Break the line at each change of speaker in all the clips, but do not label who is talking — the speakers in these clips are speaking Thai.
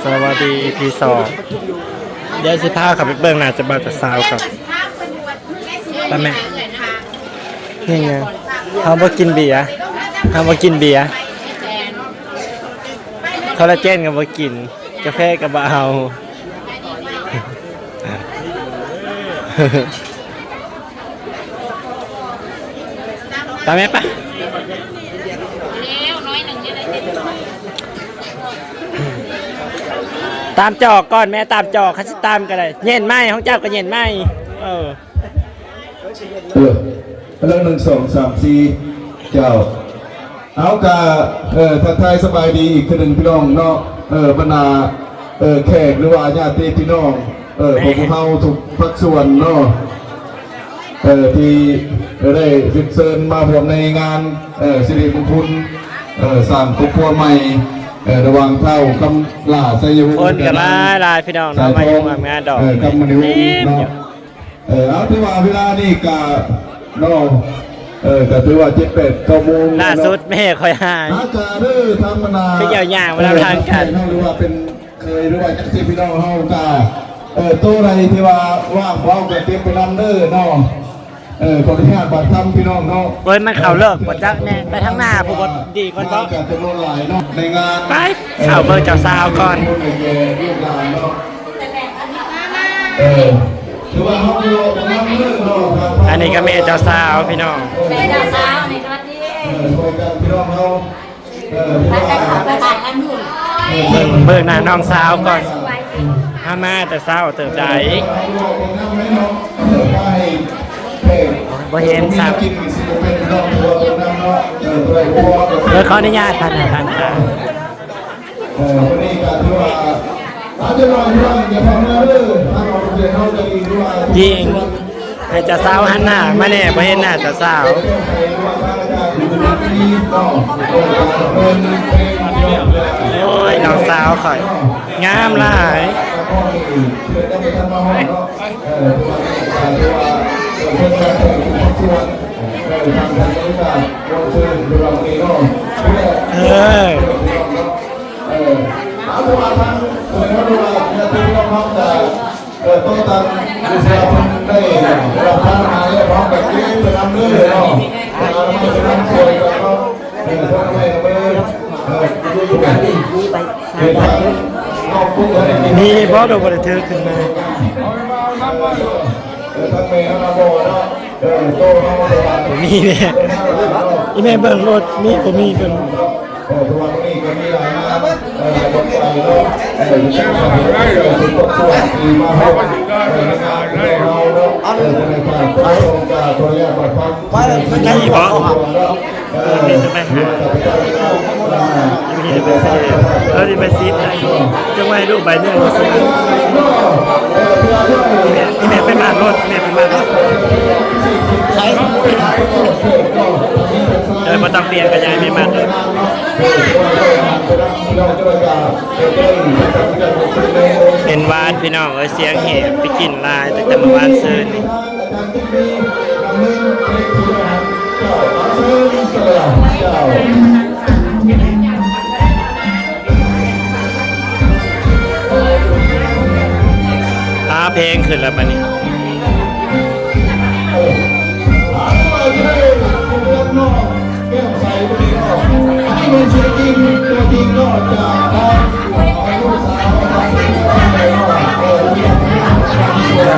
สวัสดีพี่สองเดี๋ยวสิพาขับไปเบิ่งหน้าจะบ่าวจะสาวครับไปแม่นี่ไงเขาบ่กินเบียร์เขาบ่กินเบียร์คอลลาเจนก็บ่กินกาแฟก็บ่เอาตามแม่ปะตามจอกก่อนแม่ตามจอกเขาจะตามกันเลยเย็นไหมของเจ้าก็เย็นไหม
เรื่อง1 2 3 4เจ้าเอากาทักทายสบายดีอีกคนหนึ่งพี่น้องเนาะบรรดาแขกหรือว่าญาติพี่น้องพวกเขาทุกภาคส่วนเนาะที่ได้ฟิกเซิร์นมาร่วมในงานสิริมงคลสร้างครอบครัวใหม่ระวังเท่ากำลาไซยุ
คนกับลายพี่น้องเรามาอยู่งานดอก
กำมันนิวเนาะเอาที่ว่าเวลานี่กะเนาะแต่ถือว่า7-8 โมง
ล่าสุดแม่คอยหาย
อาจารย์ดื้อธรรมนา
ที่ยาวๆเวลาทางกัน
หรือว่าเป็นเคยหรือว่าจักรพี่น้องเฮากะตัวอะไรที่ว่าว่างว้าวกันเต็มไปนำเด้อเนาะขออนุญาตบัตรทำพี่น้องเนาะ
เว้ยมันเข่าเลิกบัตรจักแน่ไปทางหน้าผู้บดดีคนบอก
ในงาน
ไปเข่าเบอร์เจ้าสาวก่อนอันนี้ก็เมย์เจ้าสาวพี่น้อง
เมย์เจ้าสาวในสวัสดี
พี่น้องเรา
เบิกหน้าน้องสาวก่อนมาแต่สาวเติบใดบ่เห็นสับเลยขออนุญาตท่านค่ะจริงให้จะสาวหันหน้ามาแน่บ่เห็นหน้าจะสาวโอ้ยน้องสาวข่อยงามหลาย
ต้องตัดดูแลคนได้รับทานอาหารพร้อมกับที่จะนำเลือดเนาะเราไม่จะนำสวยแล้วก็ทำให้ดูแบบนี้ไป
นี่บอสเราบริเทอขึ้นมามีเนี่ยอีแม่เบิ่งรถมีผมมีเบิ่ง
ตัวนี้ก็มีหลายงานบนไปโลก
นี่บอสมีจะไปหามีจะไปเซ่ที่ไปซีดไหนจังหวะรูปใบเนื้อมาซื้อนี่แม่เป็นมารถแม่เป็นมารถใช่มาต้องเปลี่ยนกระจายไม่มาเลยเป็นวานพี่น้องเสียงเหตุไปกินลายแต่เมื่อวานซื้อนี่เพลงขึ้นแล้วปะนี่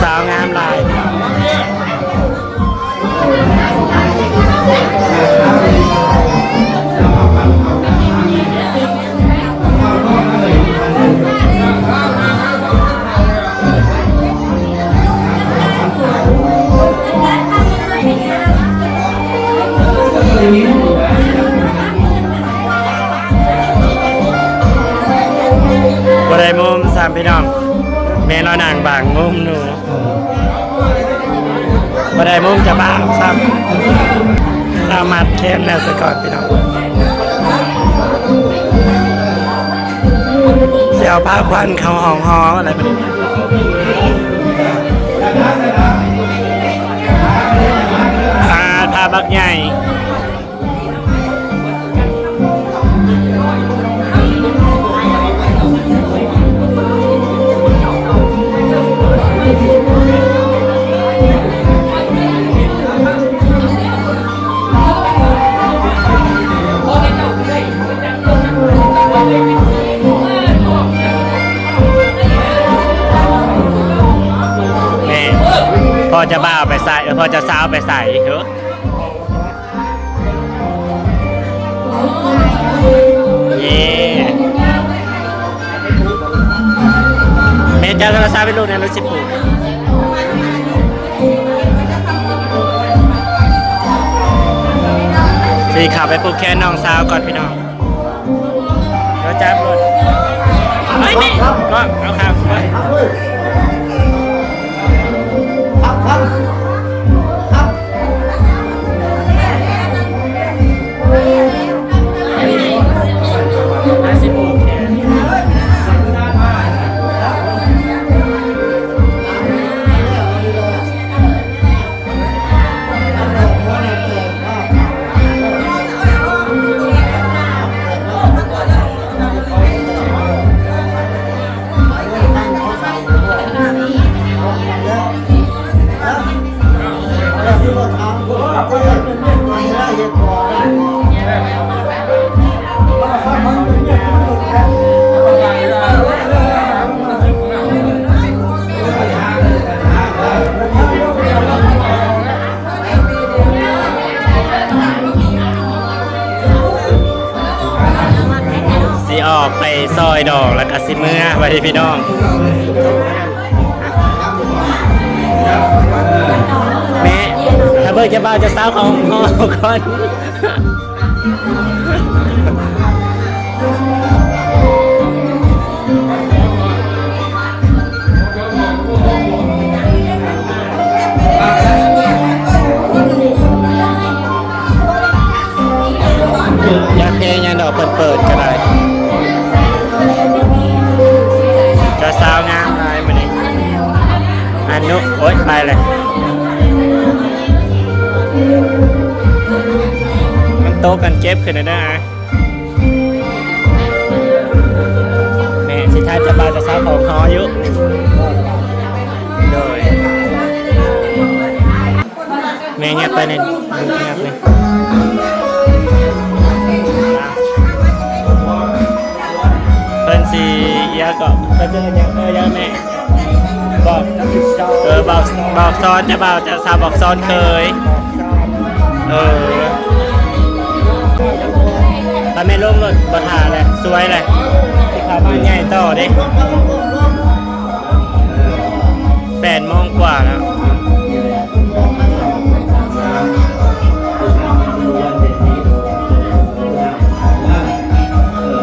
สาวงามลายบ่ได้มุมสามพี่น้องแม่เรานางบางมุมหนูบ่ได้มุมจะบ้าซ้ำเรามัดแค้นแล้วสะก่อนพี่น้องเสียวผ้าควันเขาห้องฮออะไรแบบนี้ผ้าบักใหญ่ พ่อจะบ้าไปใส่พ่อจะสาวไปใส่เถอะเย่แม่จะโทรศัพท์ไปลูกในรถสิปูสีขับไปผูกแขนน้องสาวก่อนพี่น้องเดี๋ยวจับรถเฮ้ยนี่ก็เอาขับไปสิผูกแขนออกไปซอยดอกแล้วก็สิเมื่อไว้พี่น้องแม่ถ้าเบิกจะบ้าจะสาวของพ่อก่อนอยากเพลงยังดอกเปิดก็ได้จะสาวงามลายมานี่อันนุโอ๊ยไปเลยมันโตกันเจ็บขึ้นนะนะแม่สิท่าจะบาจะสาวของฮออยู่โดยแม่เงียบไปเนี่ยเงียบเลยเพิ่นสียาก็เพิ่นจะยังยังแม่บอกบอกซ้อนจะบ่าวจะสาวบอกซ้อนเคยตอนแม่ลงรถบ่ถ่าเลยสวยเลยที่ขาบ้านใหญ่ต่อเด้8 โมงกว่าแล้ว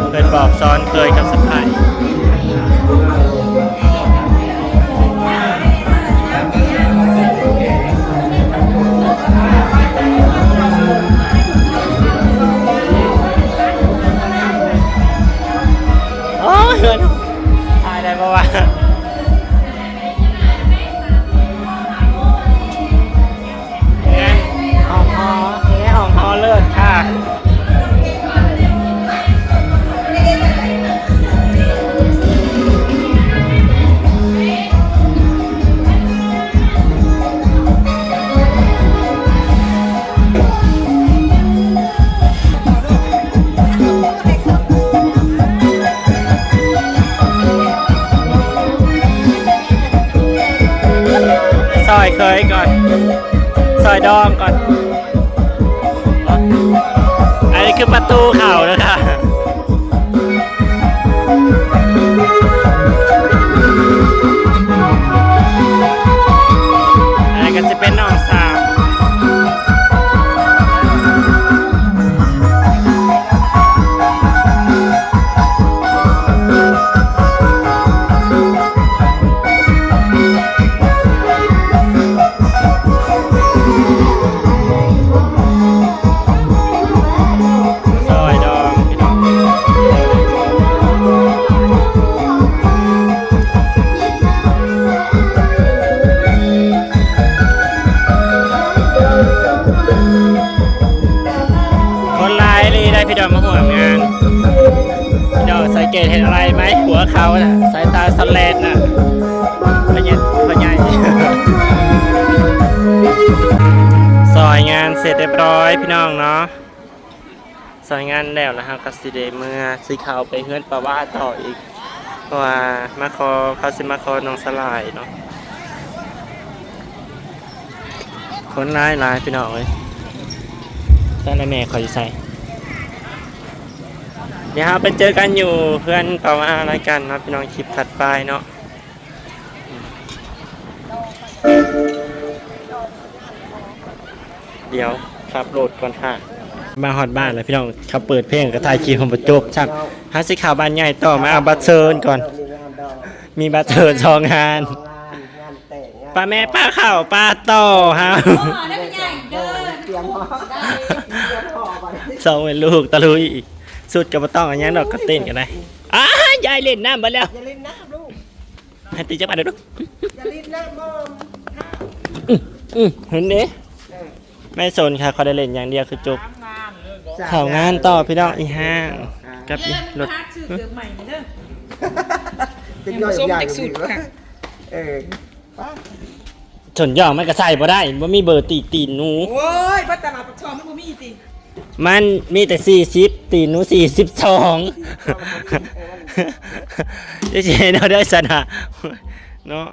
เพิ่นบอกซ้อนเคยกับสะพายโอ้ยเหินถ่ายได้ปะวะไงห้องฮอนี่ห้องฮอเลิศค่ะซอยเคยก่อนซอยดองก่อนอันนี้คือประตูเข่านะคะอันนี้ก็จะเป็นน้องสาวพี่ดอกมาห่วงงานพี่ดอกสังเกตเห็นอะไรไหมหัวเขาน่ะสายตาสแลนน่ะพญาซอยงานเสร็จเรียบร้อยพี่น้องเนาะซอยงานแล้วนะครับกัสซิเดเมื่อสีขาวไปเฮือนปะว่าต่ออีกเพราะว่ามาคอเขาสิมาคอน้องสลายเนาะ คนร้ายพี่น้องเลยแต่ละแม่คอยใส่เดี๋ยวเราไปเจอกันอยู่เพื่อนเปล่าอะไรกันเนาะพี่น้องคลิปถัดไปเนาะเดี๋ยวครับโหลดก่อนค่ะมาฮอดบ้านแล้วพี่น้องเขาเปิดเพลงกระทายคีของประจบชักหาสิข่าวบ้านใหญ่ต่อมาเอาบัตรเชิญก่อนมีบัตรเชิญ2 งานป้าแม่ป้าข่าวป้าต่อฮะ
ได้เป็นใหญ่เดินเตรียมพอได้
สองเป็นลูกตะลุยอีกสุดกับบ่ต้องอันยังดอกก็เต้นกันได้ยายเล่นน้ำไปแล้ว
อย่าลิ้นน้ำลูก
ให้ตีจับมาเดี๋ยวดู
อย่าลิ้นน้ำมอง
เห็นดิไม่สนค่ะเขาได้เล่นอย่างเดียวคือจบข่าวงานต่อพี่น้องอีห้างกับอีรถ
ชื่อเดิมใหม่เด้อ
จะย่อยอย่างนี้วะเออ
สนย่องมันก็ใส่บ่ได้บ่มีเบอร์ตีนหนู
โอ้ยบัตรตลาดประชอมันบ่มีสิ
มันมีแต่40ตีนหนู42จะเจนเอาได้สนะเนาะ